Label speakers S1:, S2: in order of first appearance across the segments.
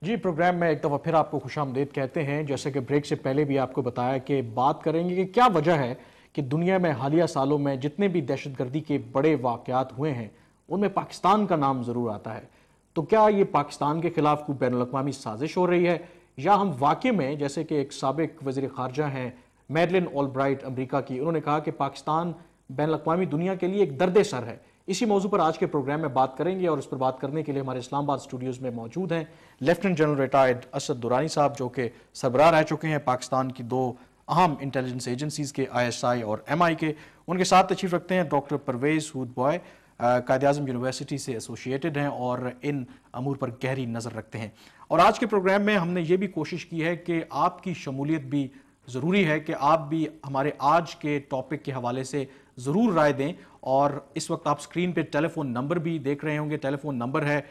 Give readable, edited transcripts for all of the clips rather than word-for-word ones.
S1: जी, programme में एक दफ़ा फिर आपको खुशामदीद कहते हैं। जैसे कि ब्रेक से पहले भी आपको बताया कि बात करेंगे कि क्या वजह है कि दुनिया में हालिया सालों में जितने भी दहशतगर्दी के बड़े वाक़यात हुए हैं, उनमें पाकिस्तान का नाम ज़रूर आता है। तो क्या ये पाकिस्तान के खिलाफ कोई बैनुल-अक़वामी साजिश हो रही है, या हम वाक़ई में, जैसे कि एक साबिक वज़ीर ख़ारजा हैं मैडलिन ऑलब्राइट अमरीका की, उन्होंने कहा कि पाकिस्तान बैनुल-अक़वामी दुनिया के लिए एक दर्द सर है। इसी मौजू पर आज के प्रोग्राम में बात करेंगे, और इस पर बात करने के लिए हमारे इस्लामाबाद स्टूडियोज़ में मौजूद हैं lieutenant general retired Asad Durrani साहब, जो कि सरबराह रह चुके हैं पाकिस्तान की दो अहम इंटेलिजेंस एजेंसीज़ के, ISI और MI के। उनके साथ तशरीफ़ रखते हैं डॉक्टर परवेज़ हूद बॉय, कायद-ए-आज़म यूनिवर्सिटी से एसोसिएटेड हैं और इन अमूर पर गहरी नज़र रखते हैं। और आज के प्रोग्राम में हमने ये भी कोशिश की है कि आपकी शमूलियत भी ज़रूरी है, कि आप भी हमारे आज के टॉपिक के हवाले से ज़रूर राय दें। और इस वक्त आप स्क्रीन पे टेलीफोन नंबर भी देख रहे होंगे। टेलीफोन नंबर है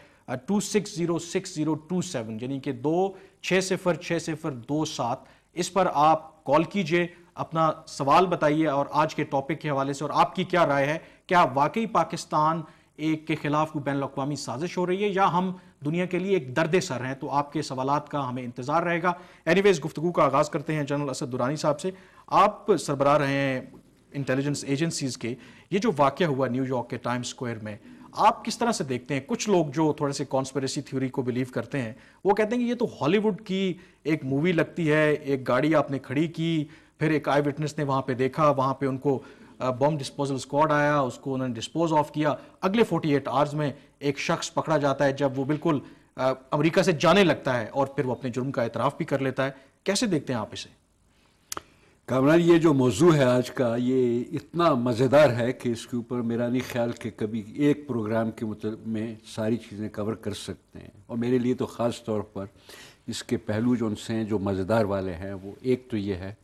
S1: 2606027, यानी कि 2606027। इस पर आप कॉल कीजिए, अपना सवाल बताइए और आज के टॉपिक के हवाले से, और आपकी क्या राय है, क्या वाकई पाकिस्तान एक के खिलाफ कोई बैनुल-अक़वामी साजिश हो रही है, या हम दुनिया के लिए एक दर्द सर हैं। तो आपके सवालात का हमें इंतज़ार रहेगा। एनीवेज, गुफ्तगू का आगाज़ करते हैं जनरल असद दुरानी साहब से। आप सरबराह रहे हैं इंटेलिजेंस एजेंसीज़ के। ये जो वाक़या हुआ न्यूयॉर्क के टाइम्स स्क्वायर में, आप किस तरह से देखते हैं? कुछ लोग जो थोड़े से कॉन्स्पिरेसी थ्योरी को बिलीव करते हैं, वो कहते हैं कि ये तो हॉलीवुड की एक मूवी लगती है। एक गाड़ी आपने खड़ी की, फिर एक आई विटनेस ने वहाँ पे देखा, वहाँ पे उनको बम डिस्पोजल स्क्वाड आया, उसको उन्होंने डिस्पोज ऑफ किया। अगले 48 आवर्स में एक शख्स पकड़ा जाता है, जब वो बिल्कुल अमेरिका से जाने लगता है, और फिर वो अपने जुर्म का एतराफ़ भी कर लेता है। कैसे देखते हैं आप इसे?
S2: कामरान, ये जो मौजू है आज का, ये इतना मज़ेदार है कि इसके ऊपर मेरा नहीं ख्याल कि कभी एक प्रोग्राम के में सारी चीज़ें कवर कर सकते हैं। और मेरे लिए तो ख़ास तौर पर इसके पहलू जो उनसे हैं, जो मज़ेदार वाले हैं, वो एक तो ये है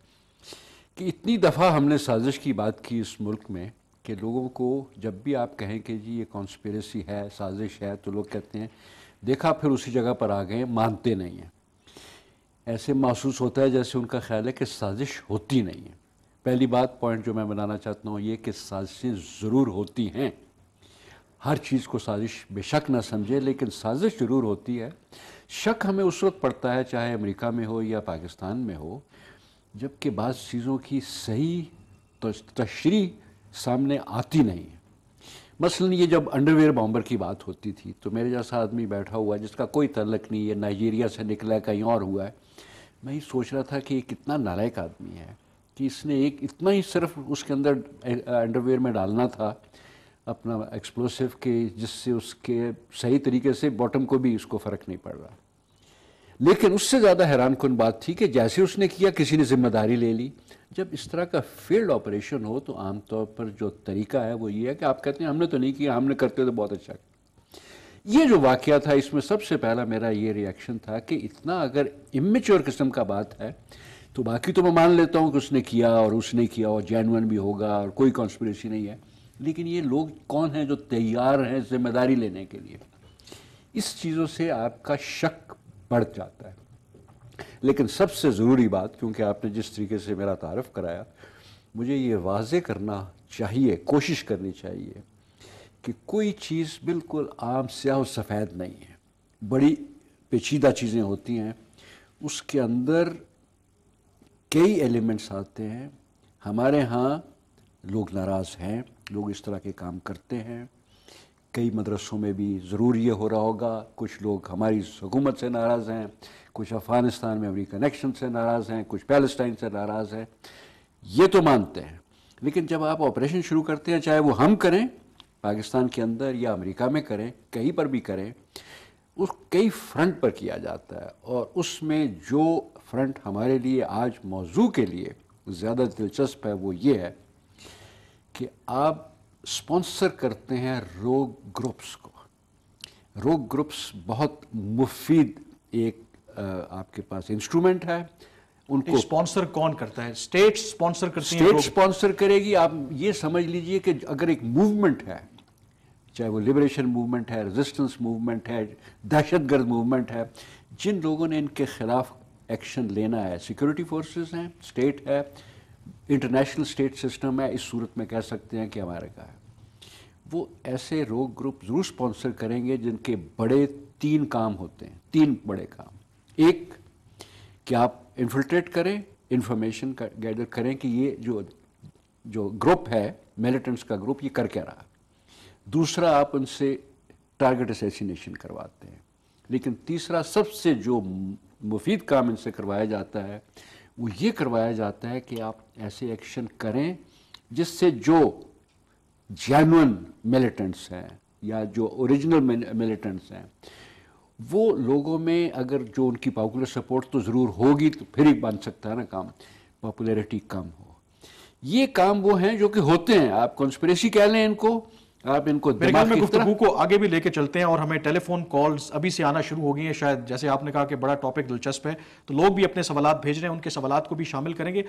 S2: कि इतनी दफ़ा हमने साजिश की बात की इस मुल्क में कि लोगों को जब भी आप कहें कि जी ये कॉन्स्पिरेसी है, साजिश है, तो लोग कहते हैं देखा फिर उसी जगह पर आ गए, मानते नहीं हैं। ऐसे महसूस होता है जैसे उनका ख्याल है कि साजिश होती नहीं है। पहली बात, पॉइंट जो मैं बनाना चाहता हूँ ये कि साजिशें ज़रूर होती हैं। हर चीज़ को साजिश बेशक ना समझे, लेकिन साजिश ज़रूर होती है। शक हमें उस वक्त पड़ता है, चाहे अमेरिका में हो या पाकिस्तान में हो, जबकि बाज़ चीज़ों की सही तशरीह सामने आती नहीं है। मसलन ये जब अंडरवेयर बॉम्बर की बात होती थी, तो मेरे जैसा आदमी बैठा हुआ है जिसका कोई तल्लक नहीं है, नाइजीरिया से निकला है, कहीं और हुआ है, मैं ही सोच रहा था कि ये कितना नालायक आदमी है कि इसने एक इतना ही सिर्फ उसके अंदर अंडरवेयर में डालना था अपना एक्सप्लोसिव के, जिससे उसके सही तरीके से बॉटम को भी उसको फ़र्क नहीं पड़ रहा। लेकिन उससे ज़्यादा हैरानकुन बात थी कि जैसे उसने किया, किसी ने जिम्मेदारी ले ली। जब इस तरह का फील्ड ऑपरेशन हो तो आमतौर पर जो तरीका है वो ये है कि आप कहते हैं हमने तो नहीं किया, हमने करते तो बहुत अच्छा। ये जो वाक़या था, इसमें सबसे पहला मेरा ये रिएक्शन था कि इतना अगर इमेच्योर किस्म का बात है तो बाकी तो मैं मान लेता हूँ कि उसने किया और उसने किया और जेन्युइन भी होगा और कोई कॉन्स्पिरेसी नहीं है। लेकिन ये लोग कौन हैं जो तैयार हैं जिम्मेदारी लेने के लिए? इस चीज़ों से आपका शक बढ़ जाता है। लेकिन सबसे ज़रूरी बात, क्योंकि आपने जिस तरीके से मेरा तारफ़ कराया, मुझे ये वाज़े करना चाहिए, कोशिश करनी चाहिए कि कोई चीज़ बिल्कुल आम स्याह और सफ़ेद नहीं है। बड़ी पेचीदा चीज़ें होती हैं, उसके अंदर कई एलिमेंट्स आते हैं। हमारे यहाँ लोग नाराज़ हैं, लोग इस तरह के काम करते हैं। कई मदरसों में भी ज़रूर ये हो रहा होगा। कुछ लोग हमारी हुकूमत से नाराज़ हैं, कुछ अफ़गानिस्तान में अमेरिकन कनेक्शन से नाराज़ हैं, कुछ पैलेस्टाइन से नाराज़ हैं, ये तो मानते हैं। लेकिन जब आप ऑपरेशन शुरू करते हैं, चाहे वो हम करें पाकिस्तान के अंदर या अमेरिका में करें, कहीं पर भी करें, उस कई फ्रंट पर किया जाता है। और उसमें जो फ्रंट हमारे लिए आज मौजू के लिए ज़्यादा दिलचस्प है वो ये है कि आप स्पॉन्सर करते हैं रोग ग्रुप्स को। रोग ग्रुप्स बहुत मुफीद एक आपके पास इंस्ट्रूमेंट है। उनको
S1: स्पॉन्सर कौन करता है? स्टेट स्पॉन्सर करती है?
S2: स्टेट स्पॉन्सर करेगी। आप ये समझ लीजिए कि अगर एक मूवमेंट है, चाहे वो लिबरेशन मूवमेंट है, रेजिस्टेंस मूवमेंट है, दहशतगर्द मूवमेंट है, जिन लोगों ने इनके खिलाफ एक्शन लेना है, सिक्योरिटी फोर्सेस हैं, स्टेट है, इंटरनेशनल स्टेट सिस्टम है, इस सूरत में कह सकते हैं कि अमेरिका है, वो ऐसे रोग ग्रुप ज़रूर स्पॉन्सर करेंगे जिनके बड़े तीन काम होते हैं। तीन बड़े काम। ایک کہ آپ انفلٹریٹ کریں، انفارمیشن کا گیدر کریں کہ یہ جو گروپ ہے میلیٹنٹس کا گروپ یہ کر کیا رہا. دوسرا آپ ان سے ٹارگٹ اسیسینیشن کرواتے ہیں. لیکن تیسرا سب سے جو مفید کام ان سے کروایا جاتا ہے وہ یہ کروایا جاتا ہے کہ آپ ایسے ایکشن کریں جس سے جو جینون میلیٹنٹس ہیں یا جو اوریجنل میلیٹنٹس ہیں وہ لوگوں میں اگر جو ان کی پاپولر سپورٹ تو ضرور ہوگی تو پھر ہی بن سکتا ہے نا کام، پاپولیرٹی کم ہو. یہ کام وہ ہیں جو کہ ہوتے ہیں، آپ کنسپریسی کہہ لیں ان کو، آپ ان کو
S1: میرے خیال میں گفتگو کو آگے بھی لے کے چلتے ہیں اور ہمیں ٹیلی فون کالز ابھی سے آنا شروع ہو گئی ہیں. شاید جیسے آپ نے کہا کہ بڑا ٹاپک دلچسپ ہے تو لوگ بھی اپنے سوالات بھیج رہے ہیں، ان کے سوالات کو بھی شامل کریں گے.